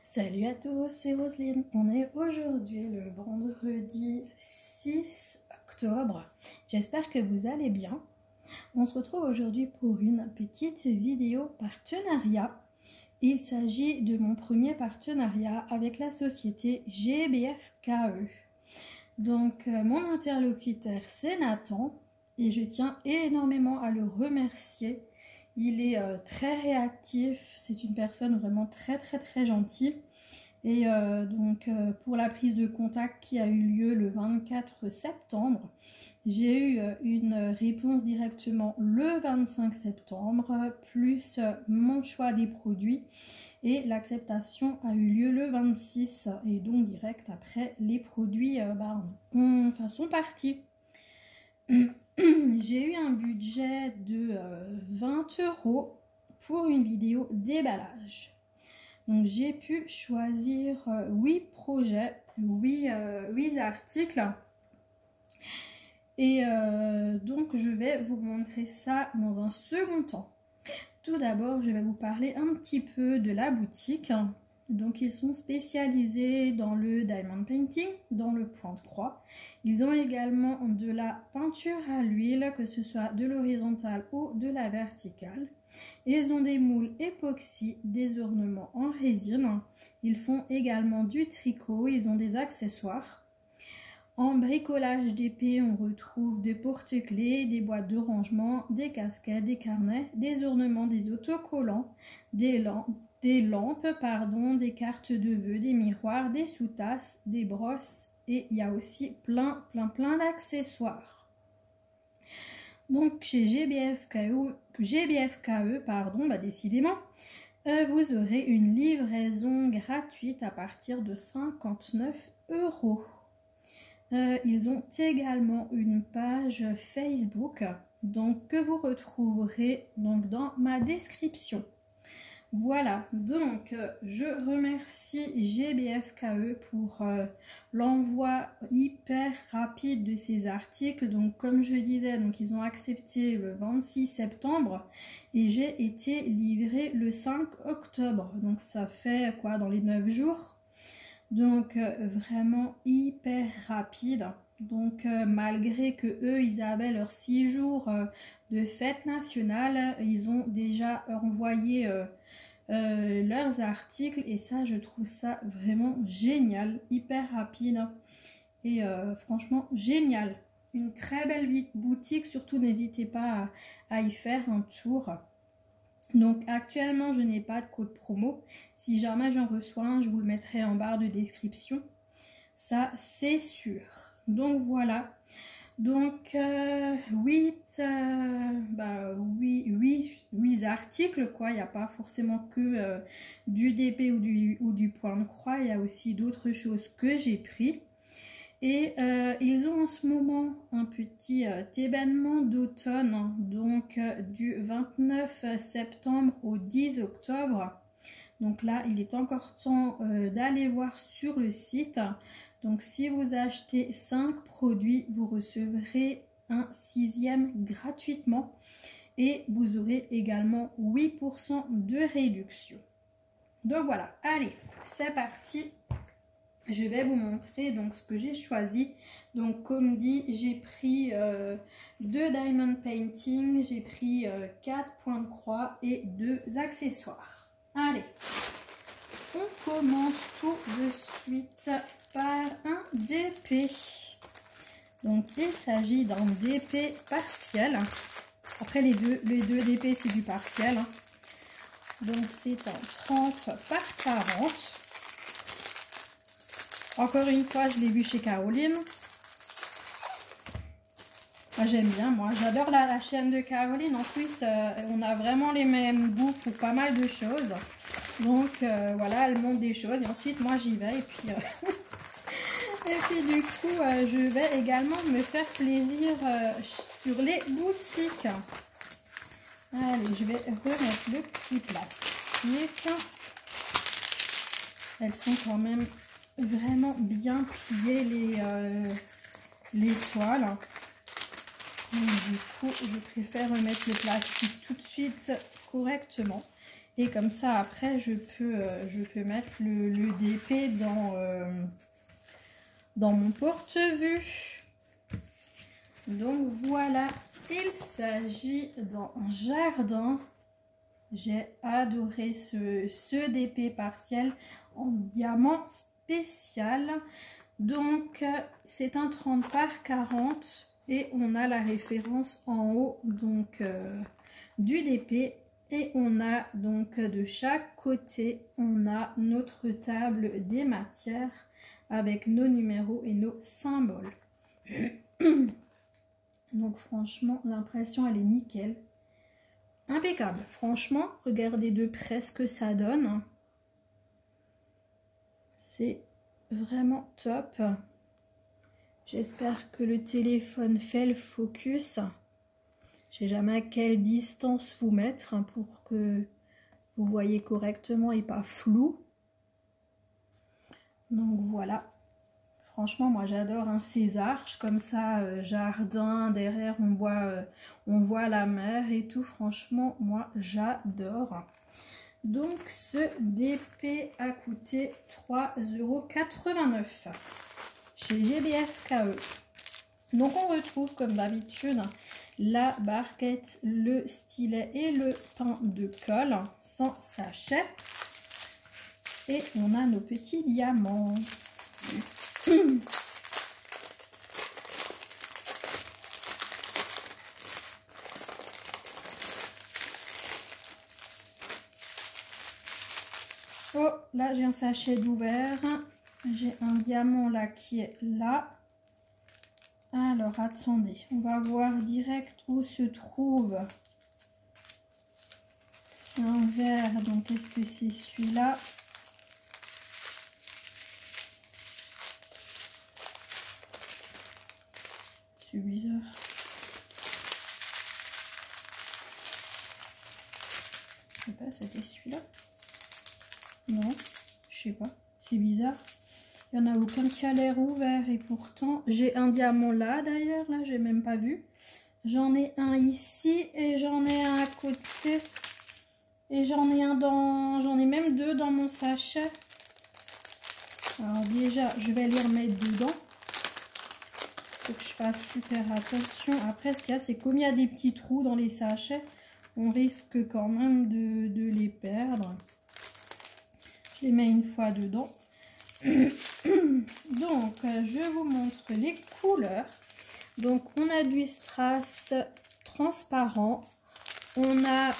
Salut à tous, c'est Roselyne. On est aujourd'hui le vendredi 6 octobre. J'espère que vous allez bien. On se retrouve aujourd'hui pour une petite vidéo partenariat. Il s'agit de mon premier partenariat avec la société GBFKE. Donc mon interlocuteur c'est Nathan et je tiens énormément à le remercier. Il est très réactif, c'est une personne vraiment très gentille. Et pour la prise de contact qui a eu lieu le 24 septembre, j'ai eu une réponse directement le 25 septembre, plus mon choix des produits. Et l'acceptation a eu lieu le 26 et donc direct après les produits sont partis. J'ai eu un budget de 20 € pour une vidéo déballage. Donc j'ai pu choisir 8 projets, 8 articles. Et donc je vais vous montrer ça dans un second temps. Tout d'abord, je vais vous parler un petit peu de la boutique. Donc ils sont spécialisés dans le diamond painting, dans le point de croix. Ils ont également de la peinture à l'huile, que ce soit de l'horizontale ou de la verticale. Ils ont des moules époxy, des ornements en résine. Ils font également du tricot, ils ont des accessoires. En bricolage d'épée, on retrouve des porte-clés, des boîtes de rangement, des casquettes, des carnets, des ornements, des autocollants, des lampes, des cartes de vœux, des miroirs, des sous-tasses, des brosses et il y a aussi plein d'accessoires. Donc chez GBFKE, décidément, vous aurez une livraison gratuite à partir de 59 €. Ils ont également une page Facebook donc, que vous retrouverez donc, dans ma description. Voilà, donc je remercie GBFKE pour l'envoi hyper rapide de ces articles. Donc comme je disais, donc, ils ont accepté le 26 septembre et j'ai été livrée le 5 octobre. Donc ça fait quoi dans les 9 jours? Donc vraiment hyper rapide. Donc malgré que eux ils avaient leurs 6 jours de fête nationale, ils ont déjà envoyé leurs articles et ça je trouve ça vraiment génial, hyper rapide et franchement génial. Une très belle boutique, surtout n'hésitez pas à y faire un tour. Donc actuellement je n'ai pas de code promo, si jamais j'en reçois un je vous le mettrai en barre de description, ça c'est sûr. Donc voilà, donc 8 articles quoi, il n'y a pas forcément que du DP ou du point de croix, il y a aussi d'autres choses que j'ai pris. Et ils ont en ce moment un petit événement d'automne, donc du 29 septembre au 10 octobre. Donc là, il est encore temps d'aller voir sur le site. Donc si vous achetez 5 produits, vous recevrez un 6e gratuitement. Et vous aurez également 8% de réduction. Donc voilà, allez, c'est parti. Je vais vous montrer donc ce que j'ai choisi. Donc comme dit, j'ai pris 2 diamond painting, j'ai pris 4 points de croix et 2 accessoires. Allez, on commence tout de suite par un DP. Donc il s'agit d'un DP partiel. Après les deux DP c'est du partiel. Donc c'est un 30 par 40. Encore une fois, je l'ai vu chez Caroline. Moi, j'aime bien, moi. J'adore la chaîne de Caroline. En plus, on a vraiment les mêmes goûts pour pas mal de choses. Donc, voilà, elle montre des choses. Et ensuite, moi, j'y vais. Et puis, du coup, je vais également me faire plaisir sur les boutiques. Allez, je vais remettre le petit plastique. Elles sont quand même vraiment bien pliées les toiles. Donc, du coup je préfère remettre le plastique tout de suite correctement Et comme ça, après, je peux mettre le DP dans mon porte-vue. Donc voilà, il s'agit d'un jardin. J'ai adoré ce DP partiel en diamant spécial. Donc c'est un 30 par 40 et on a la référence en haut donc du DP. Et on a donc de chaque côté, on a notre table des matières avec nos numéros et nos symboles. Donc franchement, l'impression elle est nickel. Impeccable. Franchement, regardez de près ce que ça donne. C'est vraiment top. J'espère que le téléphone fait le focus. Je sais jamais à quelle distance vous mettre pour que vous voyez correctement et pas flou. Donc voilà. Franchement, moi j'adore ces arches comme ça, jardin, derrière on voit la mer et tout. Franchement, moi j'adore. Donc ce DP a coûté 3,89 € chez GBFKE. Donc on retrouve comme d'habitude la barquette, le stylet et le pain de colle sans sachet. Et on a nos petits diamants. Oh, là j'ai un sachet d'ouvert. J'ai un diamant là qui est là. Alors attendez, on va voir direct où se trouve. C'est un vert, donc est-ce que c'est celui-là? C'est bizarre. Je sais pas, c'était celui-là? Non, je sais pas, c'est bizarre. Il n'y en a aucun qui a l'air ouvert et pourtant j'ai un diamant là d'ailleurs, là j'ai même pas vu. J'en ai un ici et j'en ai un à côté. Et j'en ai même deux dans mon sachet. Alors déjà, je vais les remettre dedans. Faut que je fasse super attention. Après, ce qu'il y a, c'est comme il y a des petits trous dans les sachets, on risque quand même de les perdre. Je les mets une fois dedans. Donc, je vous montre les couleurs. Donc, on a du strass transparent. On a,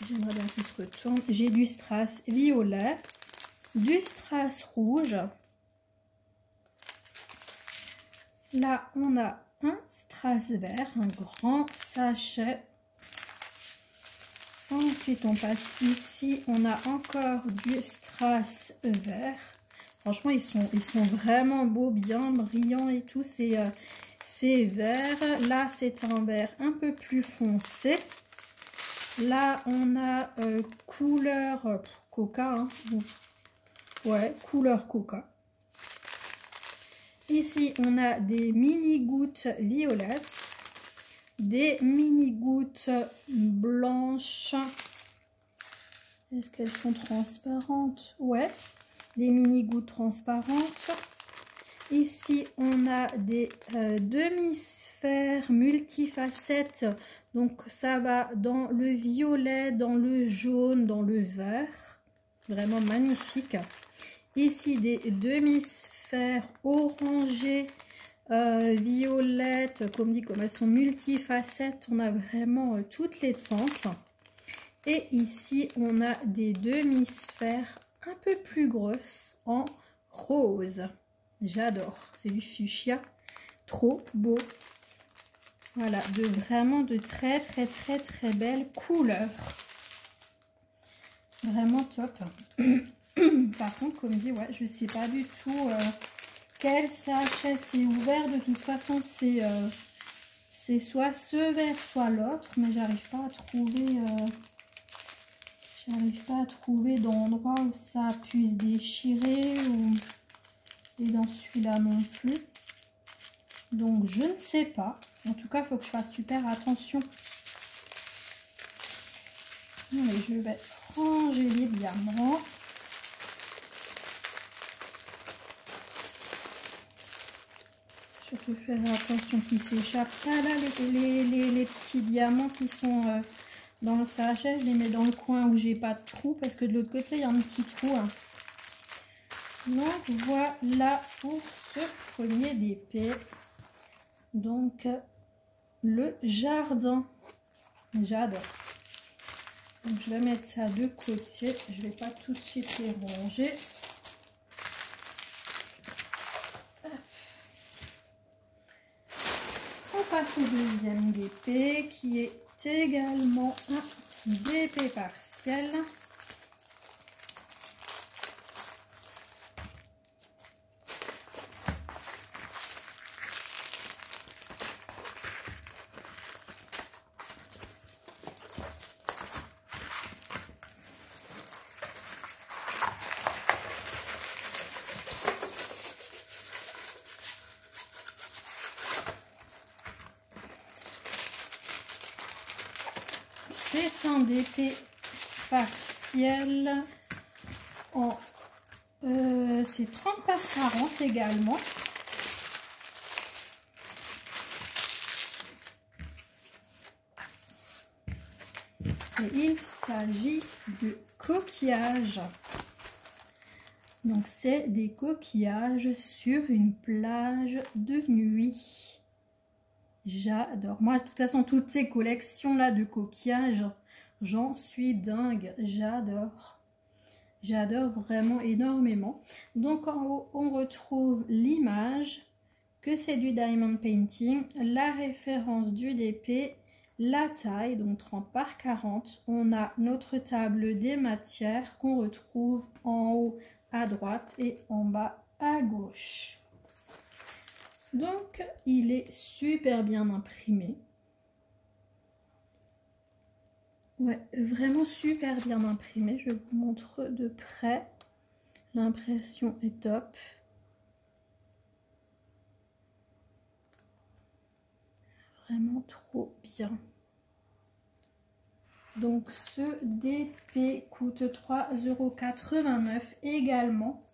j'aimerais bien qu'il se retourne, j'ai du strass violet, du strass rouge. Là, on a un strass vert, un grand sachet. Ensuite, on passe ici, on a encore du strass vert. Franchement, ils sont vraiment beaux, bien brillants et tout. C'est vert. Là, c'est un vert un peu plus foncé. Là, on a couleur coca. Hein. Ouais, couleur coca. Ici, on a des mini-gouttes violettes. Des mini-gouttes blanches. Est-ce qu'elles sont transparentes? Ouais, des mini-gouttes transparentes. Ici, on a des demi-sphères multifacettes. Donc, ça va dans le violet, dans le jaune, dans le vert. Vraiment magnifique. Ici, des demi-sphères orangées, violettes. Comme dit, comme elles sont multifacettes, on a vraiment toutes les teintes. Et ici, on a des demi-sphères un peu plus grosses en rose. J'adore, c'est du fuchsia, trop beau. Voilà, vraiment de très belles couleurs. Vraiment top. Par contre, comme dit, ouais, je sais pas du tout quel sachet c'est ouvert. De toute façon, c'est soit ce vert, soit l'autre, mais j'arrive pas à trouver, d'endroit où ça puisse déchirer et dans celui-là non plus. Donc je ne sais pas. En tout cas, il faut que je fasse super attention. Allez, je vais ranger les diamants. Surtout faire attention qu'ils ne s'échappent pas là, les petits diamants qui sont dans le sachet. Je les mets dans le coin où j'ai pas de trou parce que de l'autre côté il y a un petit trou. Hein. Donc voilà pour ce premier DP. Donc le jardin. J'adore. Donc je vais mettre ça de côté. Je vais pas tout de suite les ranger. On passe au deuxième DP qui est également un DP partiel. C'est un DP partiel en c'est 30 par 40 également. Et il s'agit de coquillages. Donc c'est des coquillages sur une plage de nuit. J'adore. Moi, de toute façon, toutes ces collections-là de coquillages, j'en suis dingue. J'adore. J'adore vraiment énormément. Donc, en haut, on retrouve l'image, que c'est du diamond painting, la référence du DP, la taille, donc 30 par 40. On a notre table des matières qu'on retrouve en haut à droite et en bas à gauche. Donc, il est super bien imprimé. Ouais, vraiment super bien imprimé. Je vous montre de près. L'impression est top. Vraiment trop bien. Donc, ce DP coûte 3,89 € également.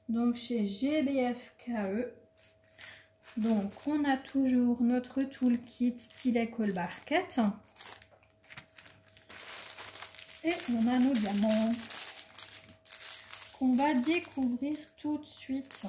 Donc, chez GBFKE. Donc, on a toujours notre toolkit stylet colle barquette. Et on a nos diamants qu'on va découvrir tout de suite.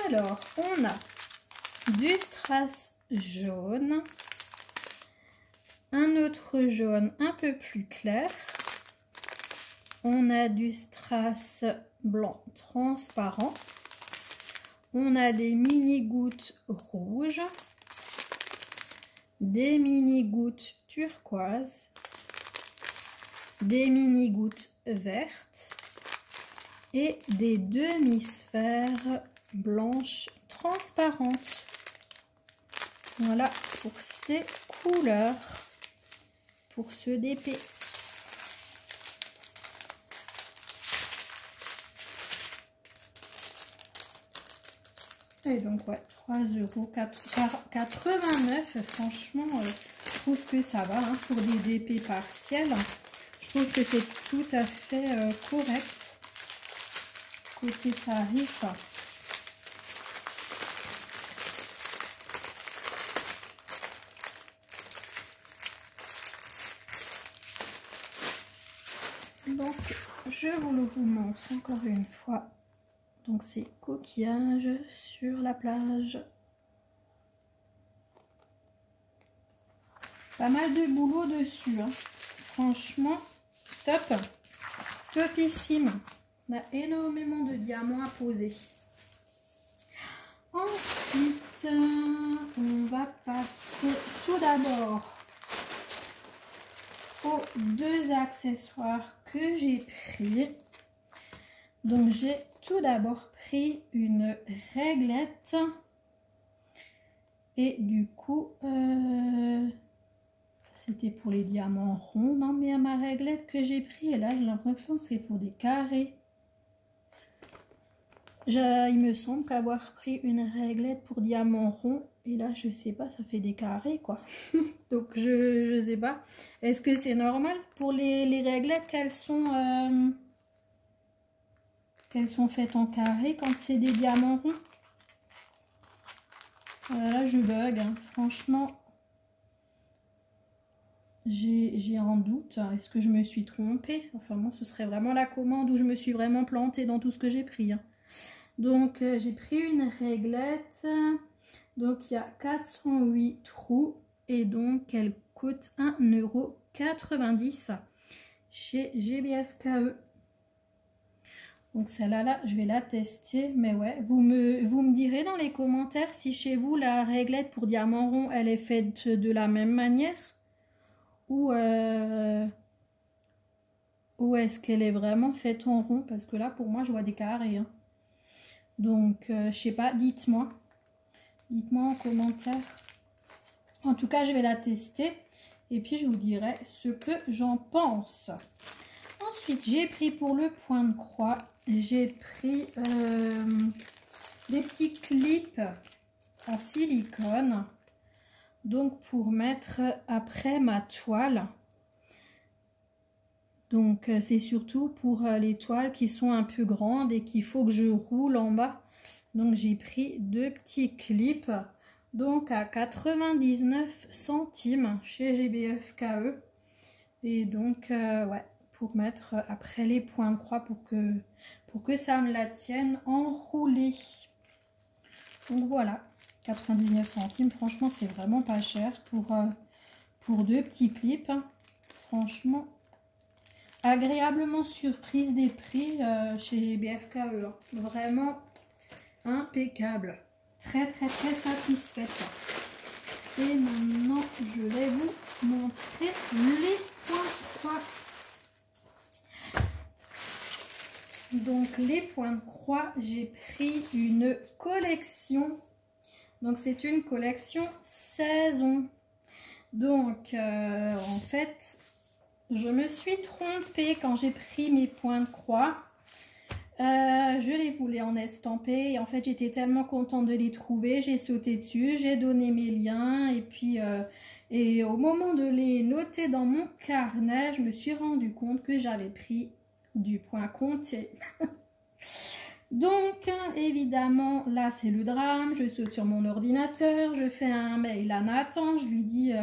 Alors, on a du strass jaune, un autre jaune un peu plus clair, on a du strass blanc transparent, on a des mini gouttes rouges, des mini gouttes turquoise, des mini gouttes vertes et des demi-sphères blanches transparentes. Voilà pour ces couleurs, pour ce DP. Et donc ouais, 3,89 €. Franchement, je trouve que ça va hein, pour des DP partiels. Je trouve que c'est tout à fait correct côté tarif. Donc, je vous le montre encore une fois. Donc, c'est coquillage sur la plage. Pas mal de boulot dessus. Hein. Franchement, top. Topissime. On a énormément de diamants à poser. Ensuite, on va passer tout d'abord aux deux accessoires que j'ai pris. Donc j'ai tout d'abord pris une réglette et du coup c'était pour les diamants ronds. Non, mais à ma réglette que j'ai pris, et là, j'ai l'impression que c'est pour des carrés. Il me semble qu'avoir pris une réglette pour diamants ronds, et là, je sais pas, ça fait des carrés, quoi. Donc, je sais pas. Est-ce que c'est normal pour les réglettes qu'elles sont faites en carré quand c'est des diamants ronds? Là, je bug, hein. Franchement, j'ai un doute. Est-ce que je me suis trompée? Enfin, bon, ce serait vraiment la commande où je me suis vraiment plantée dans tout ce que j'ai pris, hein. Donc, j'ai pris une réglette. Donc, il y a 408 trous. Et donc, elle coûte 1,90 € chez GBFKE. Donc, celle-là, je vais la tester. Mais ouais, vous me direz dans les commentaires si chez vous, la réglette pour diamant rond, elle est faite de la même manière. Ou est-ce qu'elle est vraiment faite en rond? Parce que là, pour moi, je vois des carrés, hein. Donc, je sais pas, dites-moi. Dites-moi en commentaire. En tout cas, je vais la tester. Et puis, je vous dirai ce que j'en pense. Ensuite, j'ai pris pour le point de croix, j'ai pris des petits clips en silicone. Donc, pour mettre après ma toile. Donc, c'est surtout pour les toiles qui sont un peu grandes et qu'il faut que je roule en bas. Donc, j'ai pris deux petits clips. Donc, à 99 centimes chez GBFKE. Et donc, ouais, pour mettre après les points de croix pour que ça me la tienne enroulée. Donc, voilà, 99 centimes. Franchement, c'est vraiment pas cher pour deux petits clips. Franchement, agréablement surprise des prix chez GBFKE. Vraiment impeccable. Très, très, très satisfaite. Et maintenant, je vais vous montrer les points de croix. Donc, les points de croix, j'ai pris une collection. Donc, c'est une collection saison. Donc, en fait, je me suis trompée quand j'ai pris mes points de croix. Je les voulais en estampé et en fait j'étais tellement contente de les trouver, j'ai sauté dessus, j'ai donné mes liens et puis et au moment de les noter dans mon carnet, je me suis rendu compte que j'avais pris du point compté. Donc évidemment là c'est le drame, je saute sur mon ordinateur, je fais un mail à Nathan, je lui dis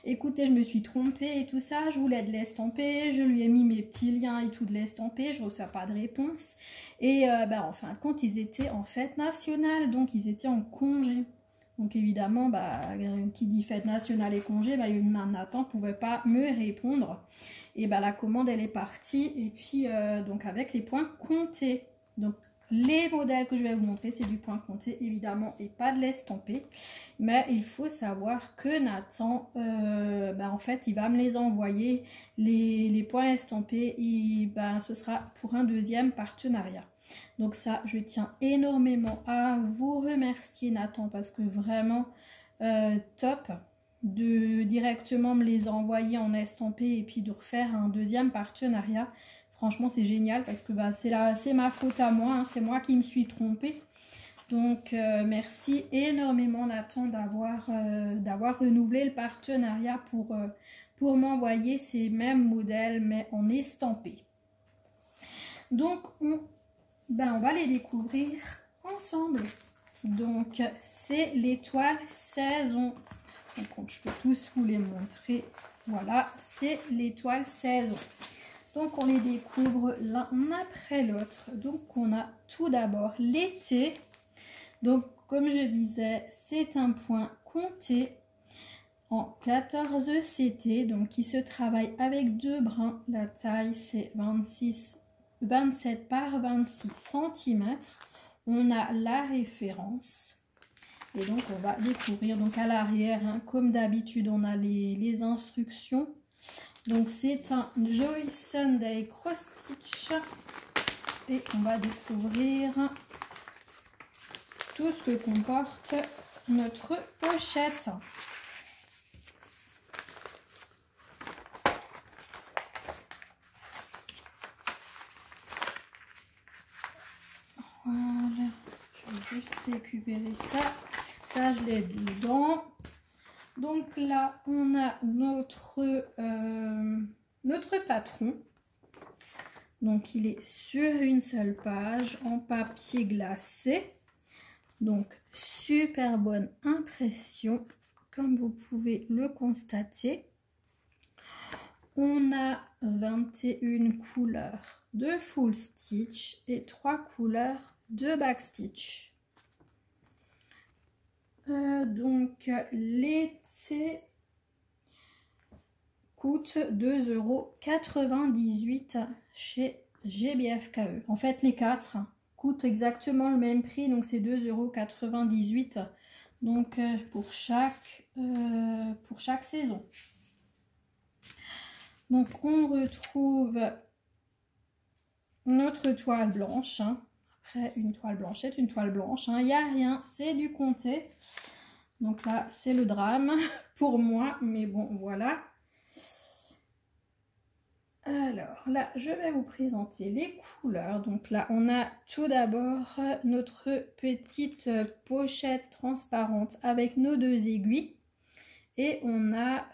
écoutez je me suis trompée et tout ça, je voulais de l'estamper, je lui ai mis mes petits liens et tout de l'estamper, je ne reçois pas de réponse et en fin de compte ils étaient en fête nationale, donc ils étaient en congé. Donc évidemment qui dit fête nationale et congé, Nathan ne pouvait pas me répondre et la commande elle est partie et puis donc avec les points comptés. Donc les modèles que je vais vous montrer, c'est du point compté évidemment et pas de l'estampé. Mais il faut savoir que Nathan, en fait, il va me les envoyer, les points estampés, et ce sera pour un deuxième partenariat. Donc ça, je tiens énormément à vous remercier Nathan parce que vraiment top de directement me les envoyer en estampé et puis de refaire un deuxième partenariat. Franchement, c'est génial parce que c'est ma faute à moi, hein, c'est moi qui me suis trompée. Donc, merci énormément Nathan d'avoir renouvelé le partenariat pour m'envoyer ces mêmes modèles, mais en estampé. Donc, on va les découvrir ensemble. Donc, c'est l'étoile saison. Donc, je peux tous vous les montrer. Voilà, c'est l'étoile saison. Donc, on les découvre l'un après l'autre. Donc, on a tout d'abord l'été. Donc, comme je disais, c'est un point compté en 14 CT. Donc, qui se travaille avec deux brins. La taille, c'est 27 par 26 cm. On a la référence. Et donc, on va découvrir. Donc, à l'arrière, hein, comme d'habitude, on a les instructions. Donc c'est un Joy Sunday Cross Stitch et on va découvrir tout ce que comporte notre pochette. juste récupérer ça. Ça, je l'ai dedans. Donc là, on a notre patron. Donc, il est sur une seule page en papier glacé. Donc, super bonne impression, comme vous pouvez le constater. On a 21 couleurs de full stitch et 3 couleurs de backstitch. Donc, l'été coûte 2,98 € chez GBFKE. En fait, les 4 coûtent exactement le même prix, donc c'est 2,98 €. Donc, pour chaque saison. Donc, on retrouve notre toile blanche. Hein. Après, une toile blanchette, une toile blanche. Il n'y a rien, c'est du comté. Donc là, c'est le drame pour moi. Mais bon, voilà. Alors là, je vais vous présenter les couleurs. Donc là, on a tout d'abord notre petite pochette transparente avec nos 2 aiguilles. Et on a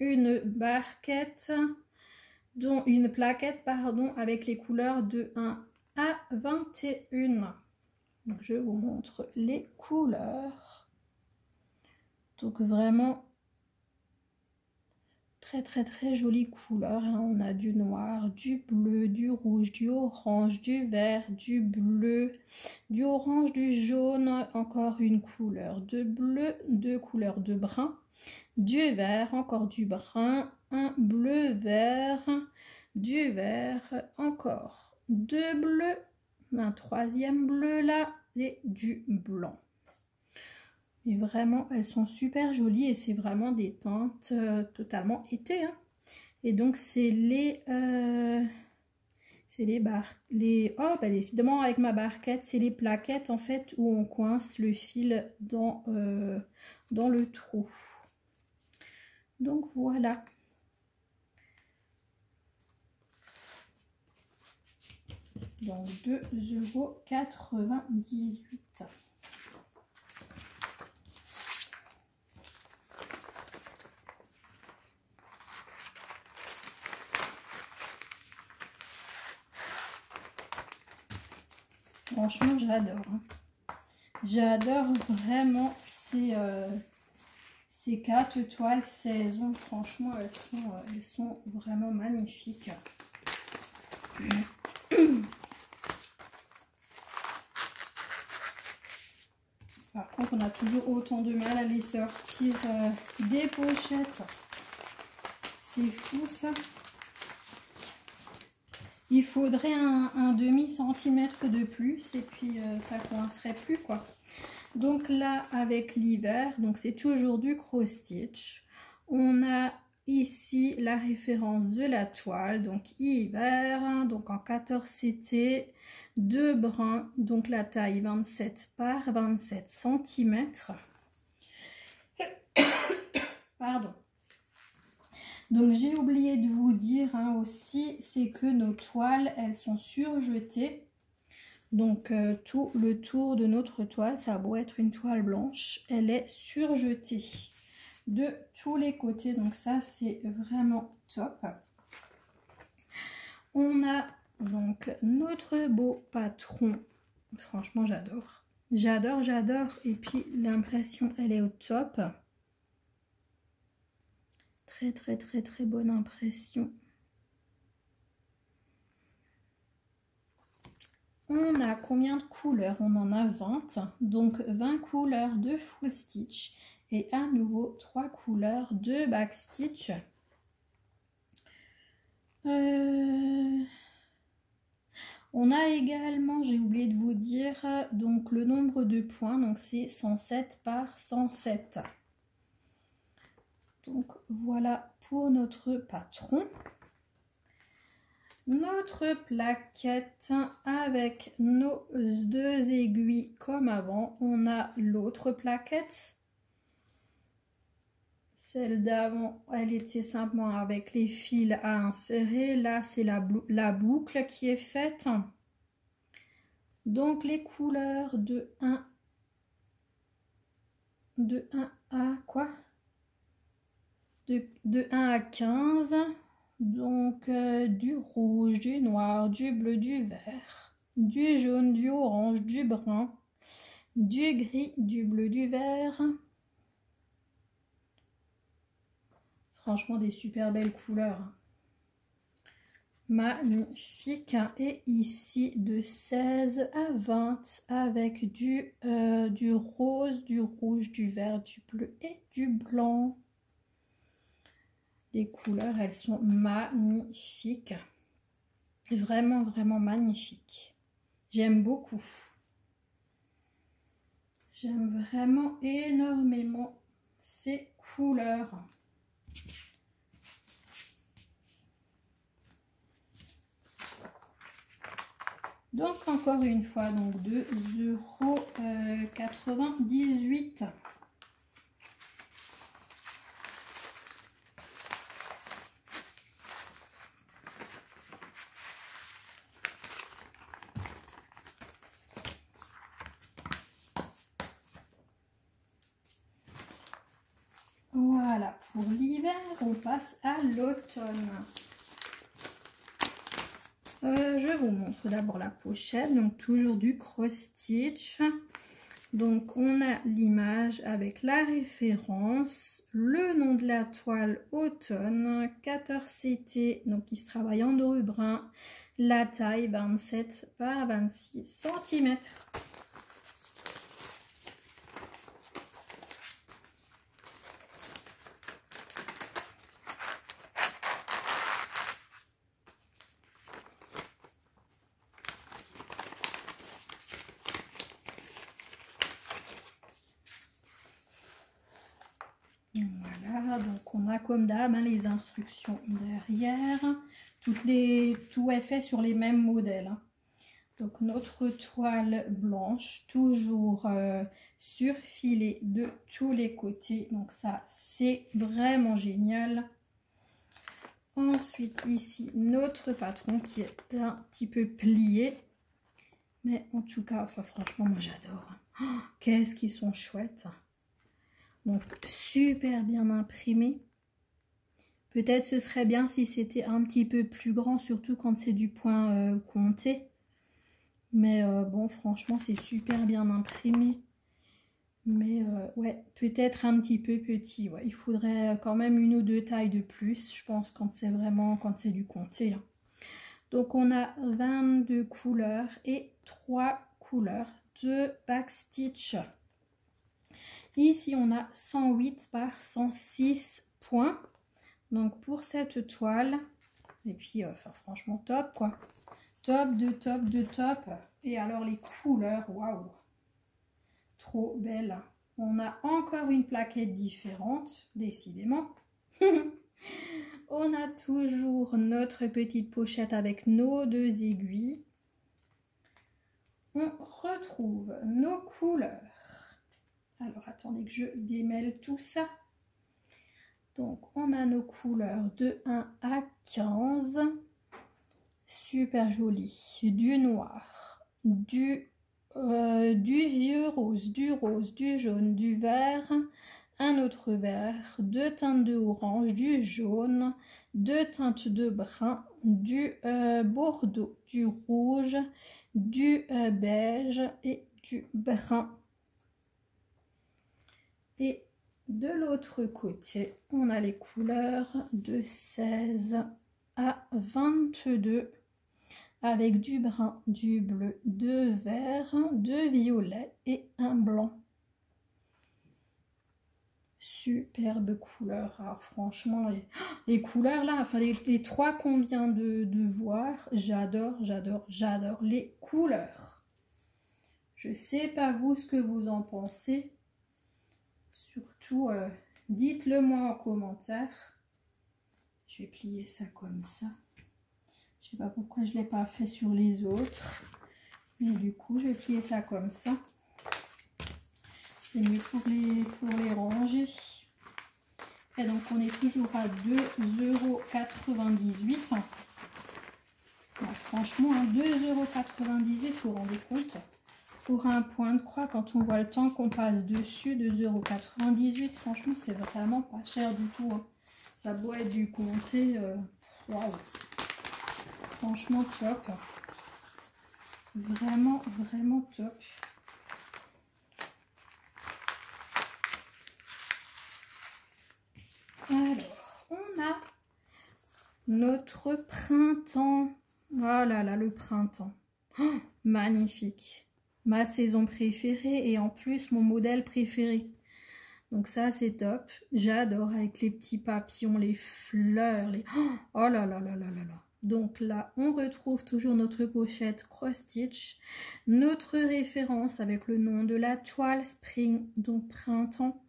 une barquette, dont une plaquette, pardon, avec les couleurs de 1 à 21. Donc je vous montre les couleurs. Donc vraiment très jolie couleur. Hein. On a du noir, du bleu, du rouge, du orange, du vert, du bleu, du orange, du jaune, encore une couleur de bleu, 2 couleurs de brun, du vert, encore du brun, un bleu vert, du vert, encore 2 bleus, un 3e bleu là et du blanc. Et vraiment, elles sont super jolies et c'est vraiment des teintes totalement été. Hein. Et donc, c'est les oh, bah, décidément, avec ma barquette, c'est les plaquettes en fait où on coince le fil dans le trou. Donc, voilà. Donc, 2,98 €. Franchement, j'adore. Hein. J'adore vraiment ces 4 toiles saison. Franchement, elles sont vraiment magnifiques. Par contre, on a toujours autant de mal à les sortir des pochettes. C'est fou ça. Il faudrait un demi-centimètre de plus et puis ça coincerait plus quoi. Donc là avec l'hiver, donc c'est toujours du cross stitch. On a ici la référence de la toile, donc hiver, donc en 14 CT, 2 brins, donc la taille 27 par 27 cm. Pardon. Donc j'ai oublié de vous dire hein, aussi, c'est que nos toiles, elles sont surjetées. Donc tout le tour de notre toile, ça a beau être une toile blanche, elle est surjetée de tous les côtés. Donc ça, c'est vraiment top. On a donc notre beau patron. Franchement, j'adore. J'adore, j'adore. Et puis l'impression, elle est au top. Très bonne impression. On a combien de couleurs? On en a 20. Donc 20 couleurs de full stitch. Et à nouveau 3 couleurs de backstitch. On a également, j'ai oublié de vous dire, donc le nombre de points. Donc c'est 107 par 107. Donc voilà pour notre patron. Notre plaquette avec nos 2 aiguilles comme avant. On a l'autre plaquette. Celle d'avant, elle était simplement avec les fils à insérer. Là, c'est la boucle qui est faite. Donc les couleurs de 1 à quoi? De 1 à 15. Donc du rouge, du noir, du bleu, du vert, du jaune, du orange, du brun, du gris, du bleu, du vert. Franchement, des super belles couleurs. Magnifique. Et ici, de 16 à 20 avec du rose, du rouge, du vert, du bleu et du blanc. Les couleurs, elles sont magnifiques. Vraiment, vraiment magnifiques. J'aime beaucoup. J'aime vraiment énormément ces couleurs. Donc encore une fois, donc 2,98 €. Voilà, pour l'hiver, on passe à l'automne. Je vous montre d'abord la pochette, donc toujours du cross stitch. Donc on a l'image avec la référence, le nom de la toile automne, 14 CT, donc qui se travaille en doré brun, la taille 27 par 26 cm. Voilà, donc on a comme d'hab les instructions derrière. Tout est fait sur les mêmes modèles. Hein. Donc notre toile blanche, toujours surfilée de tous les côtés. Donc ça, c'est vraiment génial. Ensuite, ici, notre patron qui est un petit peu plié. Mais en tout cas, enfin, franchement, moi j'adore. Oh, qu'est-ce qu'ils sont chouettes. Donc super bien imprimé. Peut-être ce serait bien si c'était un petit peu plus grand, surtout quand c'est du point compté. Mais bon, franchement, c'est super bien imprimé. Mais ouais, peut-être un petit peu petit. Ouais. Il faudrait quand même une ou deux tailles de plus, je pense, quand c'est du compté. Hein. Donc on a 22 couleurs et 3 couleurs de backstitch. Ici, on a 108 par 106 points. Donc, pour cette toile, et puis, enfin, franchement, top, quoi. Top de top de top. Et alors, les couleurs, waouh. Trop belle. On a encore une plaquette différente, décidément. On a toujours notre petite pochette avec nos 2 aiguilles. On retrouve nos couleurs. Alors, attendez que je démêle tout ça. Donc, on a nos couleurs de 1 à 15. Super joli. Du noir, du vieux rose, du jaune, du vert, un autre vert, 2 teintes de orange, du jaune, 2 teintes de brun, du bordeaux, du rouge, du beige et du brun. Et de l'autre côté, on a les couleurs de 16 à 22 avec du brun, du bleu, de vert, de violet et un blanc. Superbe couleur. Alors franchement, les couleurs là, enfin les 3 qu'on vient de voir, j'adore, j'adore, j'adore les couleurs. Je sais pas vous ce que vous en pensez. Surtout, dites-le moi en commentaire. Je vais plier ça comme ça. Je sais pas pourquoi je ne l'ai pas fait sur les autres. Mais du coup, je vais plier ça comme ça. C'est mieux pour les ranger. Et donc, on est toujours à 2,98 €. Ouais, franchement, hein, 2,98 €, vous vous rendez compte? Pour un point de croix, quand on voit le temps qu'on passe dessus, 2,98 €, franchement, c'est vraiment pas cher du tout. Hein. Ça doit être du comté. Waouh! Franchement, top. Vraiment, vraiment top. Alors, on a notre printemps. Oh là là, le printemps. Oh, magnifique. Ma saison préférée et en plus mon modèle préféré. Donc ça, c'est top. J'adore avec les petits papillons, les fleurs. Oh là là là là là là. Donc là, on retrouve toujours notre pochette cross stitch. Notre référence avec le nom de la toile Spring, donc printemps.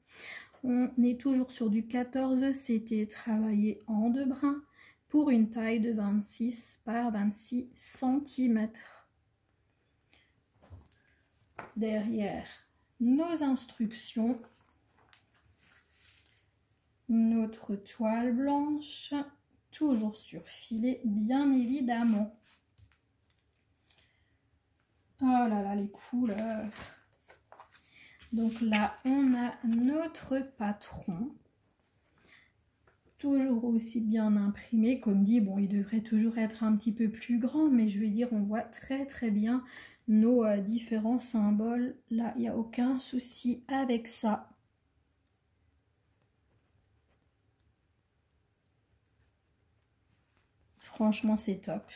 On est toujours sur du 14 CT travaillé en 2 brins pour une taille de 26 par 26 cm. Derrière nos instructions, notre toile blanche, toujours sur filet bien évidemment. Oh là là, les couleurs. Donc là, on a notre patron. Toujours aussi bien imprimé. Comme dit, bon, il devrait toujours être un petit peu plus grand, mais je veux dire, on voit très très bien nos différents symboles. Là, il n'y a aucun souci avec ça. Franchement, c'est top.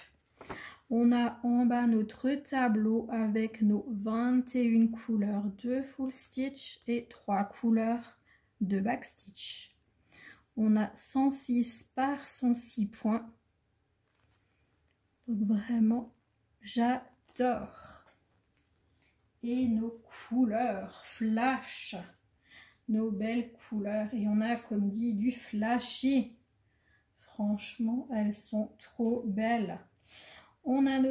On a en bas notre tableau avec nos 21 couleurs de full stitch et 3 couleurs de back stitch. On a 106 par 106 points. Donc vraiment, j'adore. Et nos couleurs flash. Nos belles couleurs. Et on a, comme dit, du flashy. Franchement, elles sont trop belles. On a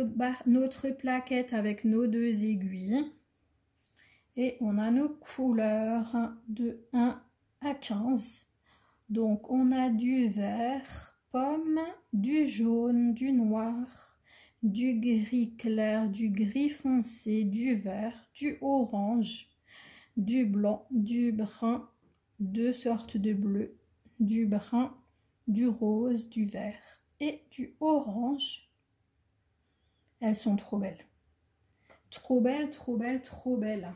notre plaquette avec nos 2 aiguilles. Et on a nos couleurs de 1 à 15. Donc on a du vert, pomme, du jaune, du noir, du gris clair, du gris foncé, du vert, du orange, du blanc, du brun, 2 sortes de bleu, du brun, du rose, du vert et du orange. Elles sont trop belles. Trop belles, trop belles, trop belles.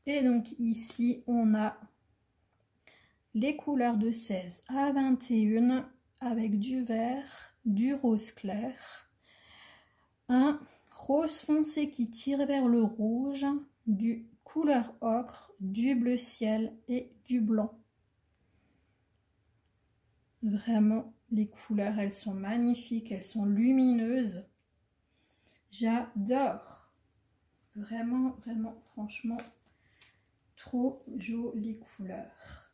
Et donc ici, on a les couleurs de 16 à 21 avec du vert, du rose clair, un rose foncé qui tire vers le rouge, du couleur ocre, du bleu ciel et du blanc. Vraiment, les couleurs, elles sont magnifiques, elles sont lumineuses. J'adore. Vraiment, vraiment, franchement, trop jolies couleurs.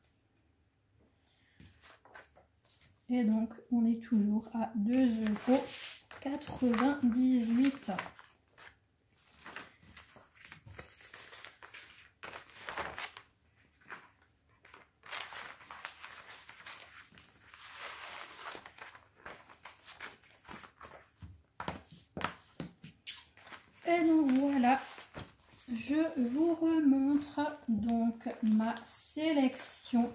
Et donc, on est toujours à 2,98 €. Et donc voilà, je vous remontre donc ma sélection.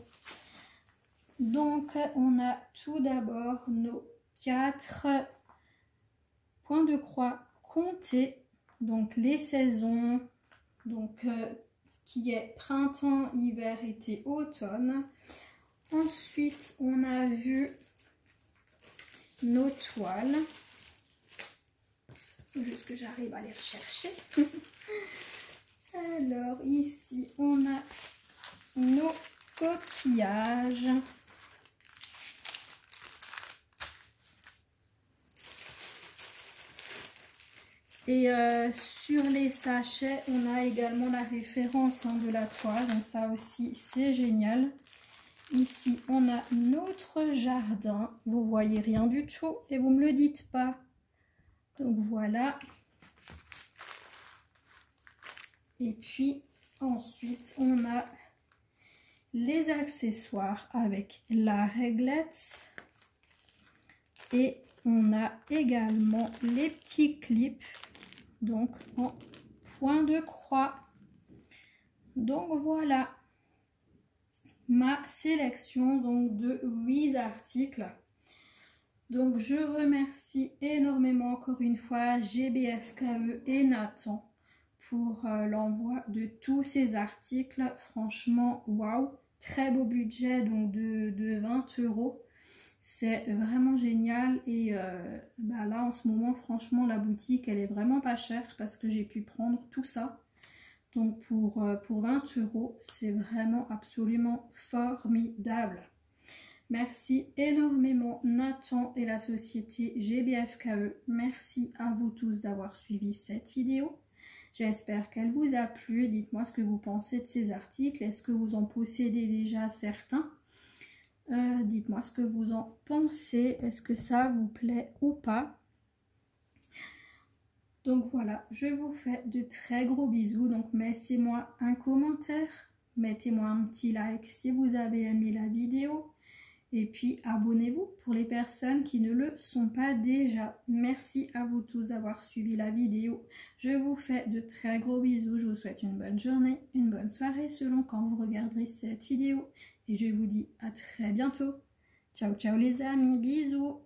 Donc on a tout d'abord nos 4 points de croix comptés, donc les saisons, donc qui est printemps, hiver, été, automne. Ensuite on a vu nos toiles. Juste que j'arrive à les rechercher. Alors ici on a nos coquillages. Et sur les sachets, on a également la référence de la toile. Donc ça aussi, c'est génial. Ici, on a notre jardin. Vous voyez rien du tout et vous ne me le dites pas. Donc voilà. Et puis ensuite, on a les accessoires avec la réglette et On a également les petits clips, donc en point de croix. Donc voilà ma sélection donc de 8 articles. Donc je remercie énormément encore une fois GBFKE et Nathan pour l'envoi de tous ces articles. Franchement, waouh, très beau budget donc de 20 €. C'est vraiment génial et là en ce moment franchement la boutique elle est vraiment pas chère parce que j'ai pu prendre tout ça. Donc pour 20 €, c'est vraiment absolument formidable. Merci énormément Nathan et la société GBFKE. Merci à vous tous d'avoir suivi cette vidéo. J'espère qu'elle vous a plu. Dites-moi ce que vous pensez de ces articles. Est-ce que vous en possédez déjà certains? Dites-moi ce que vous en pensez. Est-ce que ça vous plaît ou pas? Donc voilà, je vous fais de très gros bisous. Donc laissez-moi un commentaire. Mettez-moi un petit like si vous avez aimé la vidéo. Et puis abonnez-vous pour les personnes qui ne le sont pas déjà. Merci à vous tous d'avoir suivi la vidéo. Je vous fais de très gros bisous. Je vous souhaite une bonne journée, une bonne soirée selon quand vous regarderez cette vidéo. Et je vous dis à très bientôt. Ciao ciao les amis, bisous.